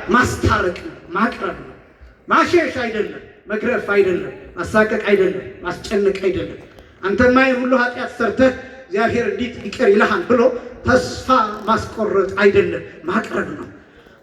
ማስታረቅ ነው፣ ማቅረብ ነው። ማሸሽ አይደለም፣ መግረፍ አይደለም፣ ማሳቀቅ አይደለም፣ ማስጨነቅ አይደለም። አንተማ ይህን ሁሉ ኃጢአት ሰርተህ እግዚአብሔር እንዴት ይቅር ይልሃል ብሎ ተስፋ ማስቆረጥ አይደለም፣ ማቅረብ ነው።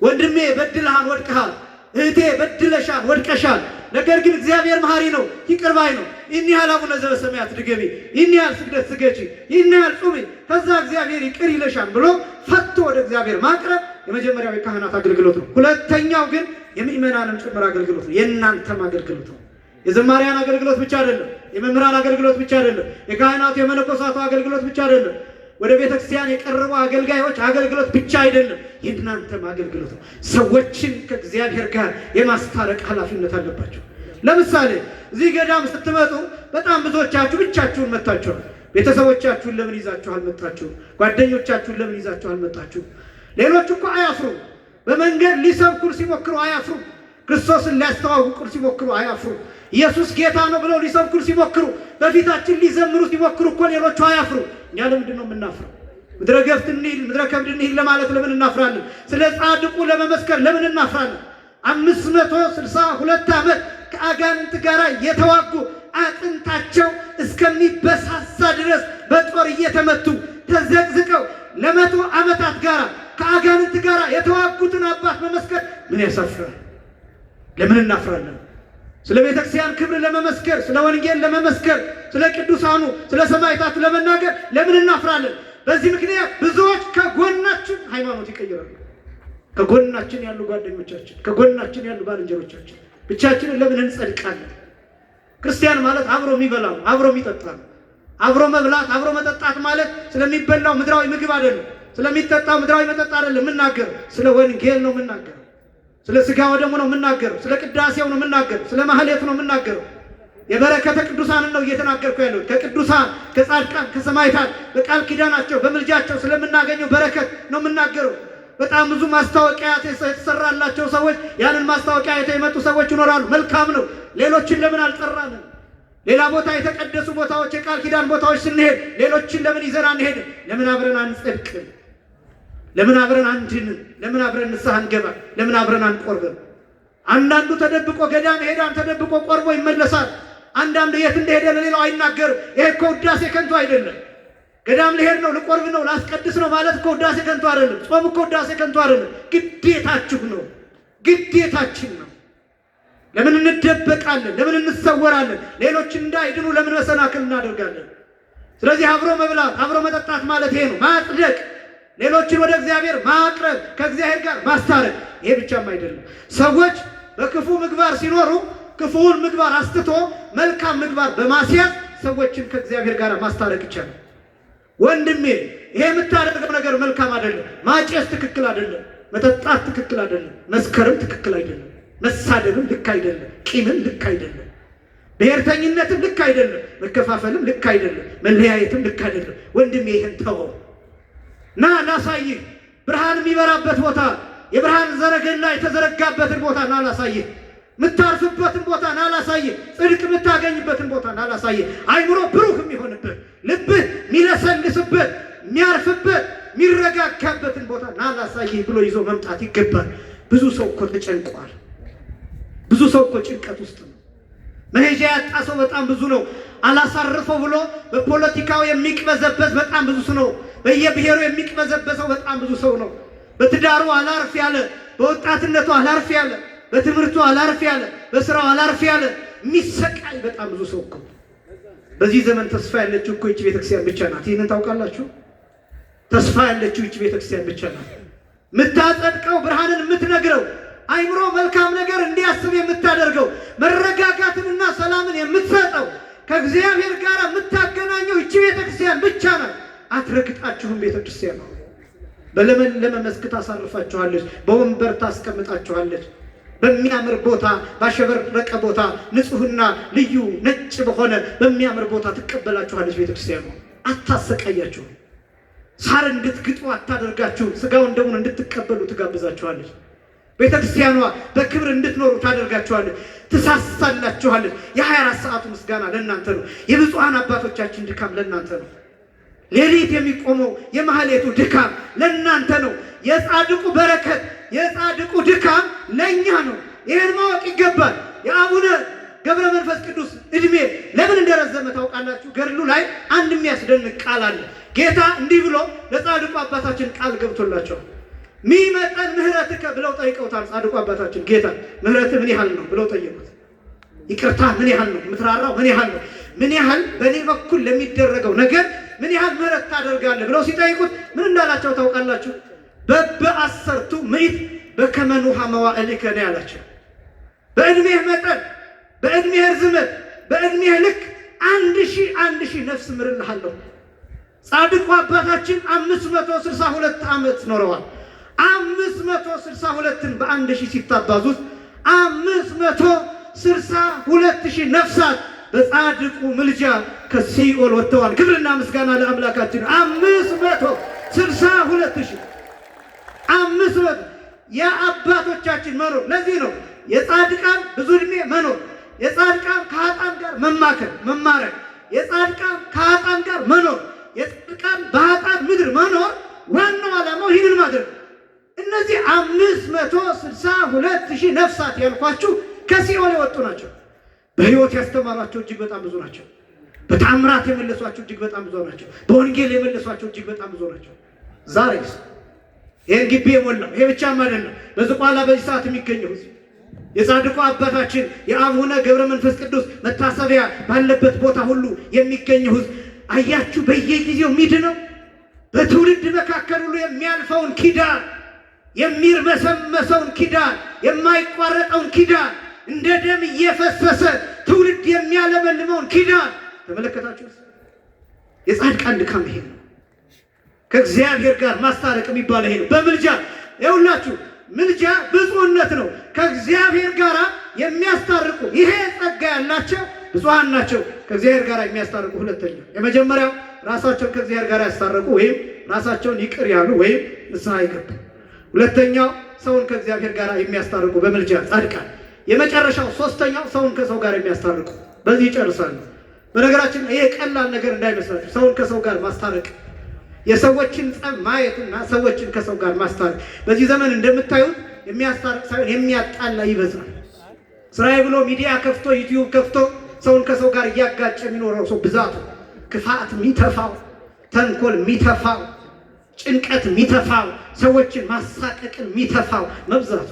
ወንድሜ በድለሃል፣ ወድቀሃል። እህቴ በድለሻል፣ ወድቀሻል። ነገር ግን እግዚአብሔር መሐሪ ነው፣ ይቅር ባይ ነው። ይህን ያህል አቡነ ዘበሰማያት ድገሚ፣ ይህን ያህል ስግደት ስገጂ፣ ይህን ያህል ጹሚ፣ ከዛ እግዚአብሔር ይቅር ይለሻል ብሎ ፈቶ ወደ እግዚአብሔር ማቅረብ የመጀመሪያው የካህናት አገልግሎት ነው። ሁለተኛው ግን የምእመናንም ጭምር አገልግሎት ነው፣ የእናንተም አገልግሎት ነው። የዘማሪያን አገልግሎት ብቻ አይደለም፣ የመምህራን አገልግሎት ብቻ አይደለም፣ የካህናቱ የመነኮሳቱ አገልግሎት ብቻ አይደለም፣ ወደ ቤተክርስቲያን የቀረቡ አገልጋዮች አገልግሎት ብቻ አይደለም፣ የእናንተም አገልግሎት ነው። ሰዎችን ከእግዚአብሔር ጋር የማስታረቅ ኃላፊነት አለባቸው። ለምሳሌ እዚህ ገዳም ስትመጡ በጣም ብዙዎቻችሁ ብቻችሁን መጣችኋል። ቤተሰቦቻችሁን ለምን ይዛችሁ አልመጣችሁም? ጓደኞቻችሁን ለምን ይዛችሁ አልመጣችሁም? ሌሎች እኮ አያፍሩም። በመንገድ ሊሰብኩን ሲሞክሩ አያፍሩም። ክርስቶስን ሊያስተዋውቁን ሲሞክሩ አያፍሩም። ኢየሱስ ጌታ ነው ብለው ሊሰብኩን ሲሞክሩ፣ በፊታችን ሊዘምሩ ሲሞክሩ እኮ ሌሎቹ አያፍሩ። እኛ ለምንድን ነው የምናፍረው? ምድረ ገፍት እንሂድ፣ ምድረ ከብድ እንሂድ ለማለት ለምን እናፍራለን? ስለ ጻድቁ ለመመስከር ለምን እናፍራለን? 562 ዓመት ከአጋንንት ጋር የተዋጉ አጥንታቸው እስከሚበሳሳ ድረስ በጦር እየተመቱ ተዘቅዝቀው ለ100 ዓመታት ጋር ከአጋንንት ጋር የተዋጉትን አባት መመስከር ምን ያሳፍራል? ለምን እናፍራለን? ስለ ቤተክርስቲያን ክብር ለመመስከር፣ ስለ ወንጌል ለመመስከር፣ ስለ ቅዱሳኑ፣ ስለ ሰማዕታቱ ለመናገር ለምን እናፍራለን? በዚህ ምክንያት ብዙዎች ከጎናችን ሃይማኖት ይቀይራሉ። ከጎናችን ያሉ ጓደኞቻችን፣ ከጎናችን ያሉ ባልንጀሮቻችን ብቻችንን ለምን እንጸድቃለን? ክርስቲያን ማለት አብሮ የሚበላ ነው፣ አብሮ የሚጠጣ ነው። አብሮ መብላት፣ አብሮ መጠጣት ማለት ስለሚበላው ምድራዊ ምግብ አይደለም፣ ስለሚጠጣው ምድራዊ መጠጥ አይደለም የምናገረው፣ ስለ ወንጌል ነው የምናገረው። ስለ ሥጋ ወደሙ ነው የምናገረው፣ ስለ ቅዳሴው ነው የምናገረው፣ ስለ ማህሌቱ ነው የምናገረው። የበረከተ ቅዱሳንን ነው እየተናገርኩ ያለሁት። ከቅዱሳን ከጻድቃን ከሰማዕታት በቃል ኪዳናቸው በምልጃቸው ስለምናገኘው በረከት ነው የምናገረው። በጣም ብዙ ማስታወቂያ የተሰራላቸው ሰዎች፣ ያንን ማስታወቂያ የመጡ ሰዎች ይኖራሉ። መልካም ነው። ሌሎችን ለምን አልጠራንም? ሌላ ቦታ የተቀደሱ ቦታዎች፣ የቃል ኪዳን ቦታዎች ስንሄድ ሌሎችን ለምን ይዘን አንሄድም? ለምን አብረን አንጸድቅም? ለምን አብረን አንድንም? ለምን አብረን ንስሐ አንገባም? ለምን አብረን አንቆርብም? አንዳንዱ ተደብቆ ገዳም ሄዳን ተደብቆ ቆርቦ ይመለሳል። አንዳንዱ የት እንደሄደ ለሌላው አይናገርም። ይሄ እኮ ውዳሴ ከንቱ አይደለም። ገዳም ልሄድ ነው፣ ልቆርብ ነው፣ ላስቀድስ ነው ማለት እኮ ውዳሴ ከንቱ አይደለም። ጾም እኮ ውዳሴ ከንቱ አይደለም። ግዴታችሁ ነው፣ ግዴታችን ነው። ለምን እንደበቃለን? ለምን እንሰወራለን? ሌሎች እንዳይድኑ ለምን መሰናክል እናደርጋለን? ስለዚህ አብሮ መብላት፣ አብሮ መጠጣት ማለት ይሄ ነው። ማጽደቅ፣ ሌሎችን ወደ እግዚአብሔር ማቅረብ፣ ከእግዚአብሔር ጋር ማስታረቅ። ይሄ ብቻም አይደለም። ሰዎች በክፉ ምግባር ሲኖሩ ክፉውን ምግባር አስትቶ መልካም ምግባር በማስያዝ ሰዎችን ከእግዚአብሔር ጋር ማስታረቅ ይቻላል። ወንድሜ ይሄ የምታደርገው ነገር መልካም አይደለም። ማጨስ ትክክል አይደለም። መጠጣት ትክክል አይደለም። መስከርም ትክክል አይደለም። መሳደብም ልክ አይደለም። ቂምም ልክ አይደለም። ብሔርተኝነትም ልክ አይደለም። መከፋፈልም ልክ አይደለም። መለያየትም ልክ አይደለም። ወንድሜ ይሄን ተወው። ና ላሳይህ። ብርሃን የሚበራበት ቦታ፣ የብርሃን ዘረገላ የተዘረጋበትን ቦታ ና ላሳይህ። ምታርፍበትን ቦታ ና ላሳይህ። ጽድቅ የምታገኝበትን ቦታ ና ላሳይህ። አይምሮ ብሩህ የሚሆንበት፣ ልብህ የሚለሰልስበት፣ የሚያርፍበት፣ የሚረጋጋበትን ቦታ ና ላሳይህ ብሎ ይዞ መምጣት ይገባል። ብዙ ሰው እኮ ተጨንቋል። ብዙ ሰው እኮ ጭንቀት ውስጥ ነው። መሄጃ ያጣ ሰው በጣም ብዙ ነው። አላሳርፈው ብሎ በፖለቲካው የሚቅበዘበዝ በጣም ብዙ ሰው ነው። በየብሔሩ የሚቅበዘበዘው በጣም ብዙ ሰው ነው። በትዳሩ አላርፍ ያለ፣ በወጣትነቱ አላርፍ ያለ፣ በትምህርቱ አላርፍ ያለ፣ በስራው አላርፍ ያለ የሚሰቃይ በጣም ብዙ ሰው እኮ። በዚህ ዘመን ተስፋ ያለችው እኮ ይህች ቤተክርስቲያን ብቻ ናት። ይህንን ታውቃላችሁ? ተስፋ ያለችው ይህች ቤተክርስቲያን ብቻ ናት። የምታጸድቀው፣ ብርሃንን የምትነግረው፣ አይምሮ መልካም ነገር እንዲያስብ የምታደርገው፣ መረጋጋትንና ሰላምን የምትሰጠው፣ ከእግዚአብሔር ጋር የምታገናኘው ይህች ቤተክርስቲያን ብቻ ናት። አትረግጣችሁም። ቤተክርስቲያን ነው በለመለመ መስክ ታሳርፋችኋለች፣ በወንበር ታስቀምጣችኋለች። በሚያምር ቦታ፣ ባሸበረቀ ቦታ፣ ንጹህና ልዩ ነጭ በሆነ በሚያምር ቦታ ትቀበላችኋለች። ቤተክርስቲያን ነው አታሰቃያችሁ። ሳር እንድትግጡ አታደርጋችሁ። ስጋውን ደሙን እንድትቀበሉ ትጋብዛችኋለች። ቤተክርስቲያኗ በክብር እንድትኖሩ ታደርጋችኋለች፣ ትሳሳላችኋለች። የ24 ሰዓቱ ምስጋና ለእናንተ ነው። የብፁዓን አባቶቻችን ድካም ለእናንተ ነው። ሌሊት የሚቆመው የማህሌቱ ድካም ለእናንተ ነው። የጻድቁ በረከት የጻድቁ ድካም ለእኛ ነው። ይህን ማወቅ ይገባል። የአቡነ ገብረ መንፈስ ቅዱስ እድሜ ለምን እንደረዘመ ታውቃላችሁ? ገድሉ ላይ አንድ የሚያስደንቅ ቃል አለ። ጌታ እንዲህ ብሎ ለጻድቁ አባታችን ቃል ገብቶላቸዋል። ሚመጠን ምህረትከ ብለው ጠይቀውታል። ጻድቁ አባታችን ጌታ ምህረት ምን ያህል ነው ብለው ጠየቁት። ይቅርታ ምን ያህል ነው? የምትራራው ምን ያህል ነው? ምን ያህል በእኔ በኩል ለሚደረገው ነገር ምን ያህል ምህረት ታደርጋለህ ብለው ሲጠይቁት ምን እንዳላቸው ታውቃላችሁ? በበአሰርቱ ምዕት በከመ ኑሃ መዋዕሊከ ነው ያላቸው። በእድሜህ መጠን፣ በእድሜህ ርዝመት፣ በእድሜህ ልክ 1000 ነፍስ ምርልሃለሁ። ጻድቁ አባታችን 562 ዓመት ኖረዋል። 562ን በ1000 ሲታባዙት 562,000 ነፍሳት በጻድቁ ምልጃ ከሲኦል ወጥተዋል። ክብርና ምስጋና ለአምላካችን። 562,000 500 የአባቶቻችን መኖር። ለዚህ ነው የጻድቃን ብዙ ዕድሜ መኖር፣ የጻድቃን ከኃጥአን ጋር መማረክ፣ የጻድቃን ከኃጥአን ጋር መኖር፣ የጻድቃን በኃጥአን ምድር መኖር ዋናው ዓላማው ይህንን ማድረግ። እነዚህ 562,000 ነፍሳት ያልኳችሁ ከሲኦል የወጡ ናቸው። በሕይወት ያስተማሯቸው እጅግ በጣም ብዙ ናቸው። በታምራት የመለሷቸው እጅግ በጣም ብዙ ናቸው። በወንጌል የመለሷቸው እጅግ በጣም ብዙ ናቸው። ዛሬስ ይህን ግቢ የሞላው ይሄ ብቻም አይደለም። በዝቋላ በዚህ ሰዓት የሚገኘው የጻድቁ አባታችን የአቡነ ገብረ መንፈስ ቅዱስ መታሰቢያ ባለበት ቦታ ሁሉ የሚገኘው ሕዝብ አያችሁ፣ በየጊዜው የሚድነው በትውልድ መካከል ሁሉ የሚያልፈውን ኪዳን፣ የሚርመሰመሰውን ኪዳን፣ የማይቋረጠውን ኪዳን፣ እንደ ደም እየፈሰሰ ትውልድ የሚያለመልመውን ኪዳን ተመለከታችሁ። የጻድቃን ድካም ይሄ ነው። ከእግዚአብሔር ጋር ማስታረቅ የሚባል ይሄ ነው። በምልጃ ይኸውላችሁ፣ ምልጃ ብፁዕነት ነው። ከእግዚአብሔር ጋር የሚያስታርቁ ይሄ ጸጋ ያላቸው ብፁዓን ናቸው። ከእግዚአብሔር ጋር የሚያስታርቁ ሁለተኛው፣ የመጀመሪያው ራሳቸውን ከእግዚአብሔር ጋር ያስታረቁ ወይም ራሳቸውን ይቅር ያሉ ወይም ንስሐ የገቡ። ሁለተኛው ሰውን ከእግዚአብሔር ጋር የሚያስታርቁ በምልጃ ጻድቃን። የመጨረሻው ሶስተኛው ሰውን ከሰው ጋር የሚያስታርቁ። በዚህ ይጨርሳሉ። በነገራችን ይሄ ቀላል ነገር እንዳይመስላችሁ። ሰውን ከሰው ጋር ማስታረቅ፣ የሰዎችን ጸብ ማየትና ሰዎችን ከሰው ጋር ማስታረቅ። በዚህ ዘመን እንደምታዩት የሚያስታርቅ ሳይሆን የሚያጣላ ይበዛል። ስራዬ ብሎ ሚዲያ ከፍቶ ዩቲዩብ ከፍቶ ሰውን ከሰው ጋር እያጋጨ የሚኖረው ሰው ብዛቱ፣ ክፋት የሚተፋው፣ ተንኮል የሚተፋው፣ ጭንቀት የሚተፋው፣ ሰዎችን ማሳቀቅን የሚተፋው መብዛቱ።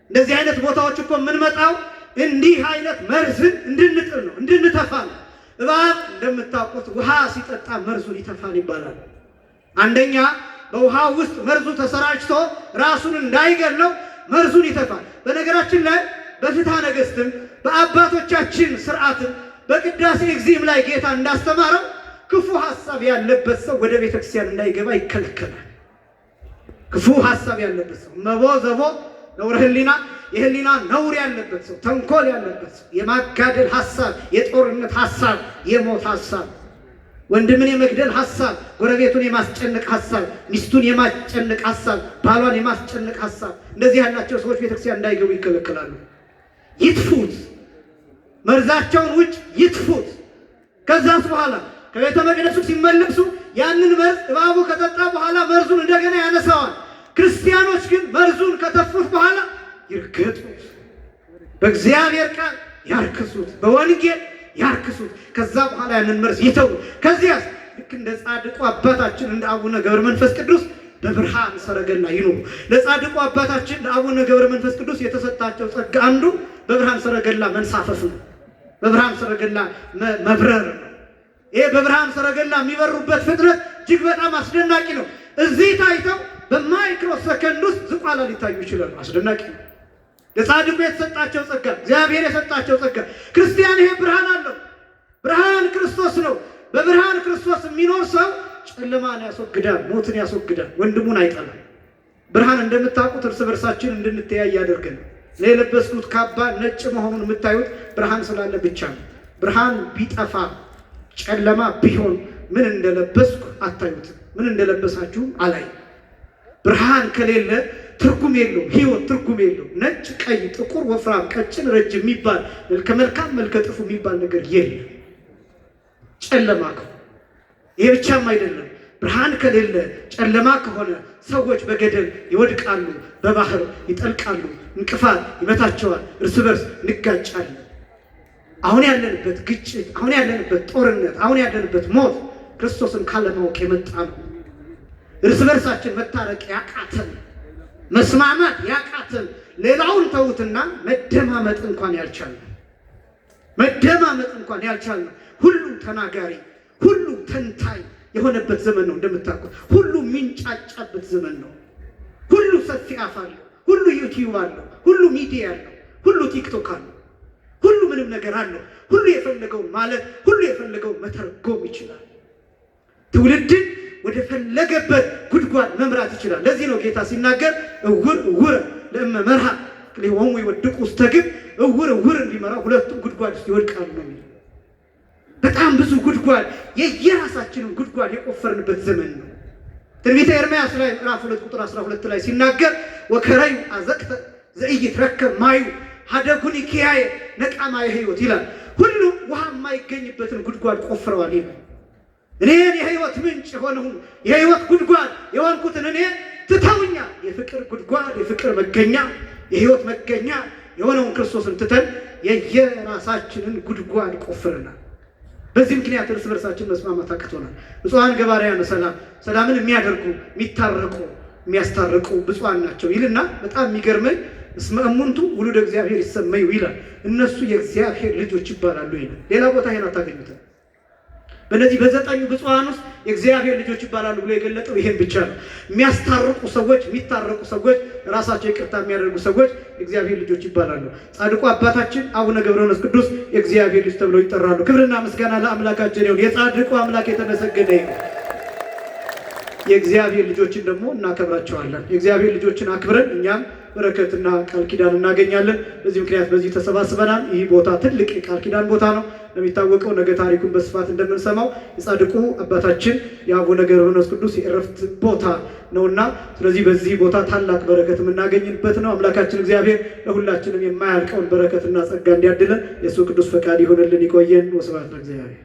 እንደዚህ አይነት ቦታዎች እኮ የምንመጣው እንዲህ አይነት መርዝን እንድንጥል ነው፣ እንድንተፋ ነው። እባብ እንደምታውቁት ውሃ ሲጠጣ መርዙን ይተፋል ይባላል። አንደኛ በውሃ ውስጥ መርዙ ተሰራጭቶ ራሱን እንዳይገለው መርዙን ይተፋል። በነገራችን ላይ በፍትሐ ነገሥትም በአባቶቻችን ስርዓትም በቅዳሴ እግዚእም ላይ ጌታ እንዳስተማረው ክፉ ሐሳብ ያለበት ሰው ወደ ቤተክርስቲያን እንዳይገባ ይከለከላል። ክፉ ሐሳብ ያለበት ሰው መቦ ዘቦ ነውር ህሊና፣ የህሊና ነውር ያለበት ሰው፣ ተንኮል ያለበት ሰው፣ የማጋደል ሐሳብ፣ የጦርነት ሐሳብ፣ የሞት ሐሳብ፣ ወንድምን የመግደል ሐሳብ፣ ጎረቤቱን የማስጨነቅ ሐሳብ፣ ሚስቱን የማስጨነቅ ሐሳብ፣ ባሏን የማስጨነቅ ሐሳብ፣ እንደዚህ ያላቸው ሰዎች ቤተክርስቲያን እንዳይገቡ ይከለከላሉ። ይጥፉት፣ መርዛቸውን ውጭ ይጥፉት። ከዛስ በኋላ ከቤተ መቅደሱ ሲመለሱ ያንን መርዝ እባቡ ከጠጣ በኋላ መርዙን እንደገና ያነሳዋል። ክርስቲያኖች ግን መርዙን ከተፉት በኋላ ይርገጡት፣ በእግዚአብሔር ቃል ያርክሱት፣ በወንጌል ያርክሱት። ከዛ በኋላ ያንን መርዝ ይተው። ከዚያስ ልክ እንደ ጻድቁ አባታችን እንደ አቡነ ገብረ መንፈስ ቅዱስ በብርሃን ሰረገላ ይኑሩ። ለጻድቁ አባታችን ለአቡነ ገብረ መንፈስ ቅዱስ የተሰጣቸው ጸጋ አንዱ በብርሃን ሰረገላ መንሳፈፍ ነው። በብርሃን ሰረገላ መብረር ነው። ይሄ በብርሃን ሰረገላ የሚበሩበት ፍጥነት እጅግ በጣም አስደናቂ ነው። እዚህ ታይተው በማይክሮ ሰከንድ ውስጥ ዝቋላ ሊታዩ ይችላሉ። አስደናቂ ነው። ለጻድቁ የተሰጣቸው ጸጋ፣ እግዚአብሔር የሰጣቸው ጸጋ። ክርስቲያን ይሄ ብርሃን አለው። ብርሃን ክርስቶስ ነው። በብርሃን ክርስቶስ የሚኖር ሰው ጨለማን ያስወግዳል፣ ሞትን ያስወግዳል፣ ወንድሙን አይጠላም። ብርሃን እንደምታውቁት እርስ በርሳችን እንድንተያይ ያደርገናል። እኔ የለበስኩት ካባ ነጭ መሆኑን የምታዩት ብርሃን ስላለ ብቻ ነው። ብርሃን ቢጠፋ ጨለማ ቢሆን ምን እንደለበስኩ አታዩትም። ምን እንደለበሳችሁ አላይ። ብርሃን ከሌለ ትርጉም የለውም። ህይወት ትርጉም የለውም። ነጭ፣ ቀይ፣ ጥቁር፣ ወፍራም፣ ቀጭን፣ ረጅም የሚባል መልከ መልካም፣ መልከ ጥፉ የሚባል ነገር የለም። ጨለማ ነው። ይሄ ብቻም አይደለም። ብርሃን ከሌለ ጨለማ ከሆነ ሰዎች በገደል ይወድቃሉ፣ በባህር ይጠልቃሉ፣ እንቅፋት ይመታቸዋል፣ እርስ በርስ እንጋጫለን። አሁን ያለንበት ግጭት፣ አሁን ያለንበት ጦርነት፣ አሁን ያለንበት ሞት ክርስቶስን ካለማወቅ የመጣ ነው። እርስ በርሳችን መታረቅ ያቃተን፣ መስማማት ያቃተን፣ ሌላውን ተውትና መደማመጥ እንኳን ያልቻልነው ሁሉ ተናጋሪ፣ ሁሉ ተንታኝ የሆነበት ዘመን ነው። እንደምታውቁት ሁሉ የሚንጫጫበት ዘመን ነው። ሁሉ ሰፊ አፍ አለው፣ ሁሉ ዩቲዩብ አለው፣ ሁሉ ሚዲያ አለው፣ ሁሉ ቲክቶክ አለው፣ ሁሉ ምንም ነገር አለው። ሁሉ የፈለገው ማለት፣ ሁሉ የፈለገው መተርጎም ይችላል። ትውልድን ወደ ፈለገበት ጉድጓድ መምራት ይችላል። ለዚህ ነው ጌታ ሲናገር እውር ለእመ መርሃ ሊሆኑ ይወድቁ ውስተ ግብ፣ እውር እንዲመራ ሁለቱም ጉድጓድ ውስጥ ይወድቃሉ ነው የሚለው። በጣም ብዙ ጉድጓድ፣ የየራሳችንን ጉድጓድ የቆፈርንበት ዘመን ነው። ትንቢተ ኤርምያስ ላይ ምዕራፍ 2 ቁጥር 12 ላይ ሲናገር ወከረዩ አዘቅተ ዘኢይትረከብ ማዩ ሀደጉኒ ኪያየ ነቃማየ ሕይወት ይላል። ሁሉም ውሃ የማይገኝበትን ጉድጓድ ቆፍረዋል ይላል። እኔን የሕይወት ምንጭ የሆነውን የሕይወት ጉድጓድ የሆንኩትን እኔን ትተውኛል። የፍቅር ጉድጓድ፣ የፍቅር መገኛ፣ የሕይወት መገኛ የሆነውን ክርስቶስን ትተን የየራሳችንን ጉድጓድ ቆፍረናል። በዚህ ምክንያት እርስ በርሳችን መስማማት አቅቶናል። ብፁዓን ገባርያነ ሰላም፣ ሰላምን የሚያደርጉ የሚታረቁ የሚያስታርቁ ብፁዓን ናቸው ይልና በጣም የሚገርመኝ እስመ እሙንቱ ውሉደ እግዚአብሔር ይሰመዩ ይላል። እነሱ የእግዚአብሔር ልጆች ይባላሉ ይላል። ሌላ ቦታ ይሄን አታገኙትም። በእነዚህ በዘጠኙ ብፁዓን ውስጥ የእግዚአብሔር ልጆች ይባላሉ ብሎ የገለጠው ይሄን ብቻ ነው። የሚያስታርቁ ሰዎች፣ የሚታረቁ ሰዎች፣ ራሳቸው ይቅርታ የሚያደርጉ ሰዎች የእግዚአብሔር ልጆች ይባላሉ። ጻድቁ አባታችን አቡነ ገብረ መንፈስ ቅዱስ የእግዚአብሔር ልጅ ተብለው ይጠራሉ። ክብርና ምስጋና ለአምላካችን ይሁን። የጻድቁ አምላክ የተመሰገነ ይሁን። የእግዚአብሔር ልጆችን ደግሞ እናከብራቸዋለን። የእግዚአብሔር ልጆችን አክብረን እኛም በረከትና ቃል ኪዳን እናገኛለን። በዚህ ምክንያት በዚህ ተሰባስበናል። ይህ ቦታ ትልቅ የቃል ኪዳን ቦታ ነው። እንደሚታወቀው ነገ ታሪኩን በስፋት እንደምንሰማው የጻድቁ አባታችን የአቡነ ገብረ መንፈስ ቅዱስ የእረፍት ቦታ ነውና፣ ስለዚህ በዚህ ቦታ ታላቅ በረከት የምናገኝበት ነው። አምላካችን እግዚአብሔር ለሁላችንም የማያልቀውን በረከትና ጸጋ እንዲያድለን የእሱ ቅዱስ ፈቃድ ይሆንልን። ይቆየን። ወስብሐት ለእግዚአብሔር።